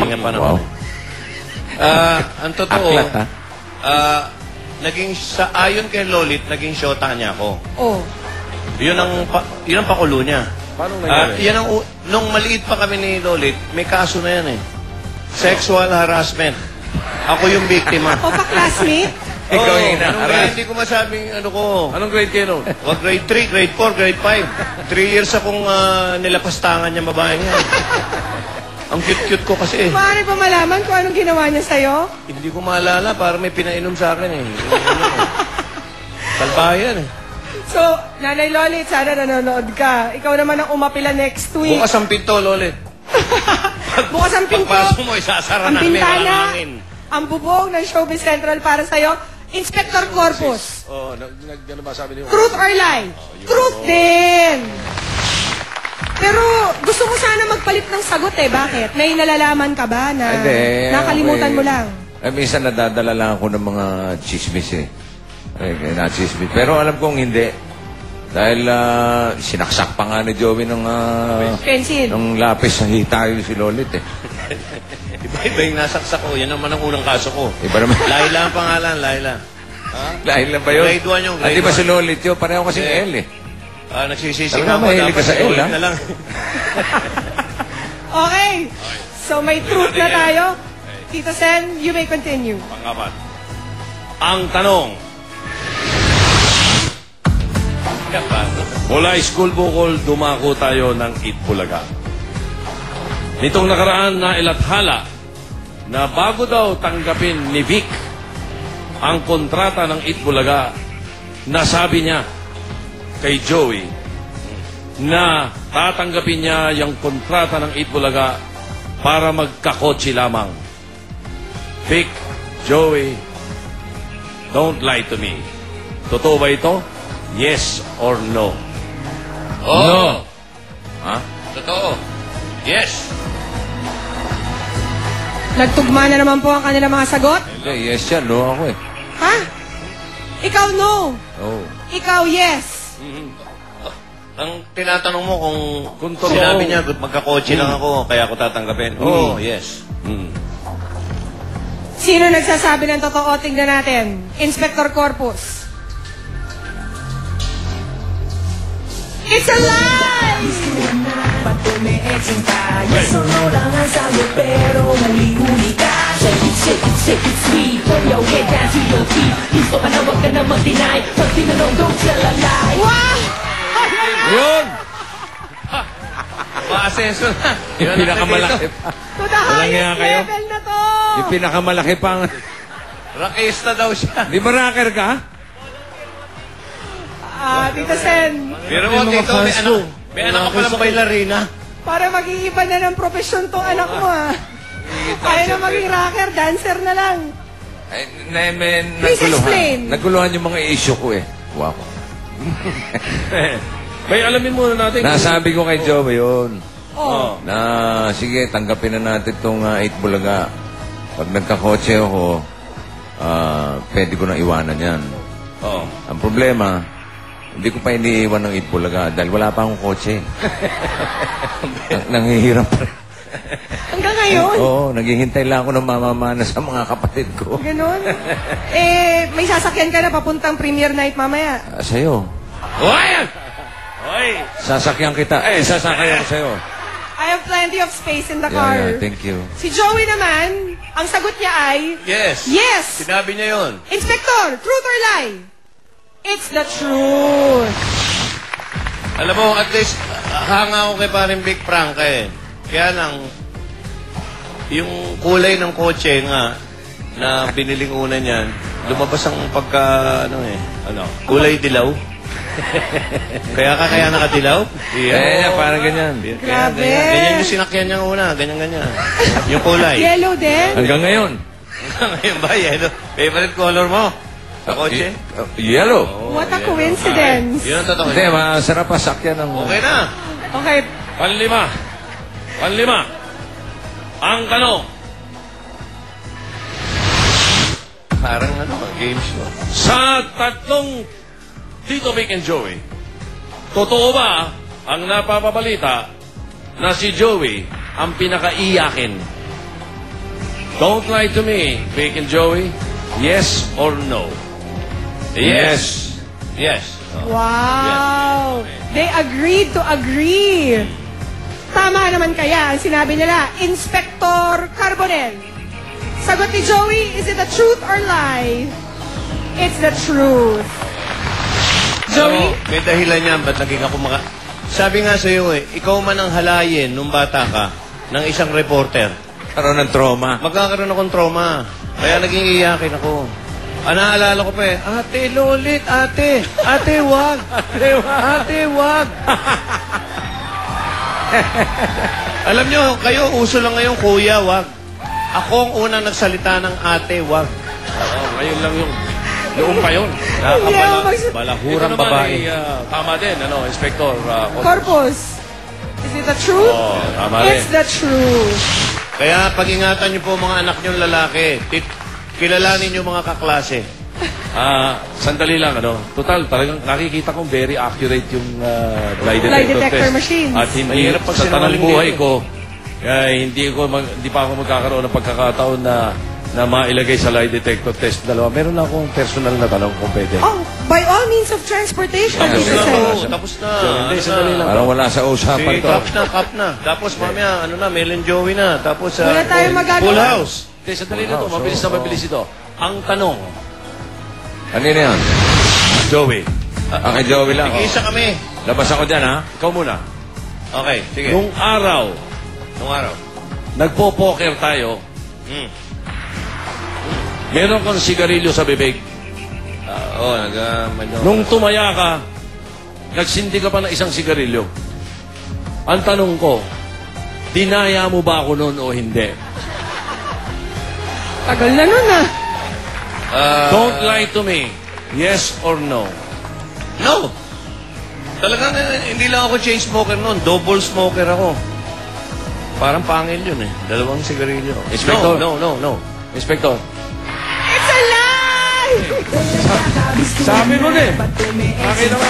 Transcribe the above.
darating ang panahon. Ang totoo, Aklat, ha? ayon kay Lolit, naging syota niya ako. Oh. Yun ang pakulo niya. Paano nangyari? Nung maliit pa kami ni Lolit, may kaso na yan eh. Sexual harassment. Ako yung biktima. O pa-classmate? Ikaw yung ina-harass. Hindi ko masabing ano ko. Anong grade kayo noon? Grade 3, grade 4, grade 5. 3 years akong nilapastangan niya babae niya. Ang cute-cute ko kasi eh. Maaari pa malaman kung anong ginawa niya sa'yo? Hindi ko maalala, parang may pinainom sa akin eh. Salbayan eh. So, Nanay Lolit, sana nanonood ka. Ikaw naman ang umapila next week. Bukas ang pinto, Lolit. Bukas ang pinto. Pagpasok mo, isasara Ang namin. bintana. Walang hangin. Ang bubong ng Showbiz Central para sa'yo. Inspector Corpus. Oo, ano ba sabi niyo? Truth or lie? Truth din! Pero gusto mo sana magpalit ng sagot eh. Bakit? May nalalaman ka ba na Hindi, nakalimutan mo lang? Minsan nadadala lang ako ng mga chismis eh. Na-chismis. Pero alam kong hindi. Dahil sinaksak pa nga ni Joey ng Pencil. lapis sa hitayo si Lolit eh. Iba yung nasaksak ko. Yan naman ang unang kaso ko. Iba naman. Laila ang pangalan, Laila. Dahil lang ba yun? Grade 1 yung grade Di ba 1? si Lolit yun? Pareho kasing L eh. Nagsisisi Talaga ka mahilig ka sa L, ha? na lang. Okay. So may truth na tayo. Tito Sen, you may continue. Pangapat. Ang tanong. Mula school bukol, dumako tayo ng Itbulaga. Nitong nakaraan na ilathala na bago daw tanggapin ni Vic ang kontrata ng Itbulaga, nasabi niya kay Joey na tatanggapin niya yung kontrata ng Itbulaga para magkakotse lamang. Vic, Joey, don't lie to me. Totoo ba ito? Yes or no? No. Ha? Totoo. Yes. Nagtugma na naman po ang kanilang mga sagot. Hindi, yes yan. No ako eh. Ha? Ikaw no. Oh. Ikaw yes. Ang tinatanong mo kung totoo. sinabi niya, magkakotse lang ako, kaya ako tatanggapin. Oo, yes. Sino nagsasabi ng totoo? Tingnan natin. Inspector Corpus. It's a lie! Yes or no lang ang sagot pero malihuli ka. Shake it sweet. Turn your head down to your feet. Gusto ka na, wag ka na mag-deny. Pag tinanong, don't tell a lie. Wow! Yun! Maasenso na. Yung pinakamalaki pa. To the Walang nga highest kayo. level na to! Yung pinakamalaki pang... Rakista daw siya. Di ba rocker ka? Tito Sen, Pero mo, Tito, may anak ka palang bailarina. para mag-iiba na ng profesyon tong anak mo ah. Kaya na maging rocker, dancer na lang. Please explain. Naguluhan yung mga issue ko eh. Wow. May alamin muna natin. Nasabi ko kay Joey yun. Oh. Na sige, tanggapin na natin itong 8 Bulaga. Pag nagkakotse ako, pwede ko nang iwanan yan. Oo. Ang problema, hindi ko pa iniiwan ng 8 Bulaga dahil wala pa akong kotse. Nanghihirap pa rin. Hanggang ngayon? Oo, naghihintay lang ako ng mamamana sa mga kapatid ko. Ganon? May sasakyan ka na papuntang premiere night mamaya. Sa'yo. Hoy! Hoy! Sasakyan kita. Sasakyan ko sa'yo. I have plenty of space in the car. Yeah, thank you. Si Joey naman, ang sagot niya ay... Yes. Yes! Sinabi niya yun. Inspector, truth or lie? It's the truth. Alam mo, at least, hanga ako kay paring Big Frank eh. Kaya lang, yung kulay ng kotse nga, na biniling una niyan, lumabas ang kulay dilaw. kaya nakadilaw? Parang ganyan. Grabe. Ganyan yung sinakyan niya una, ganyan. Yung kulay. Yellow din? Hanggang ngayon. Ngayon ba, yellow? Favorite color mo? Sa kotse? Yellow. What a coincidence. Yun ang totoo. Hindi, masarap pa sakyan ng... Okay na. Okay. Panlima. Ang tanong. Parang game show. Sa tatlong Tito Vic and Joey, totoo ba ang napapabalita na si Joey ang pinakaiyakin Don't lie to me, Vic and Joey. Yes or no? Yes. Yes. Wow! They agreed to agree. Tama naman kaya ang sinabi nila, Inspector Carbonell. Sagot ni Joey, is it the truth or lie? It's the truth. Joey? Ano, may dahilan yan, ba't naging ako Sabi nga sa'yo ikaw man ang halayin nung bata ka ng isang reporter. Karoon ng trauma. Magkakaroon akong trauma. Kaya naging iyakin ako. Naalala ko pa ate, lolit, ate. Ate, wag. Ate, wag. Alam nyo, kayo, uso lang ngayon, kuya, wag. Ako ang unang nagsalita ng ate, wag. Oo, ngayon lang yung... Noong pa yun. Balahurang Ito naman babae. ay, tama din, Inspector Corpus. Is it the truth? Oo, tama rin. It's the truth. Kaya pag-ingatan nyo po mga anak nyo lalaki. Kilalanin nyo mga kaklase. Sandali lang, Total, talagang nakikita kong very accurate yung lie Lie detector detector test. machines. At hindi, Mahirap pag sa tanang sinungaling buhay dito. ko, hindi pa ako magkakaroon ng pagkakataon na mailagay sa lie detector test. Dalawa, meron na akong personal na tanong kung pwede. Oh, by all means of transportation. Tapos Tito na, Sen. Tapos na. Hindi, sandali lang. Parang wala sa usapan Sige, to. cup na. Tapos mamaya, Mel and Joey na. Tapos, Wala tayong magagawa. Full house. Hindi, sandali lang to. Mabilis na mabilis ito. Ang tanong, Kanina yan? Joey, Kay Joey lang. Tig-isa kami. Labas ako dyan, ha? ikaw muna. Okay, sige. Nung araw, Nung araw. nagpo-poker tayo, Hmm. meron kang sigarilyo sa bibig. Oo, Nung tumaya ka, nagsindi ka pa ng isang sigarilyo. Ang tanong ko, dinaya mo ba ako noon o hindi? Tagal na nun Don't lie to me. Yes or no? No. Talagang hindi lang ako chain smoker noon. Double smoker ako. Parang pangil yun Dalawang sigarilyo. Inspector? No. Inspector, It's a lie! sabi mo din. Bakit naman?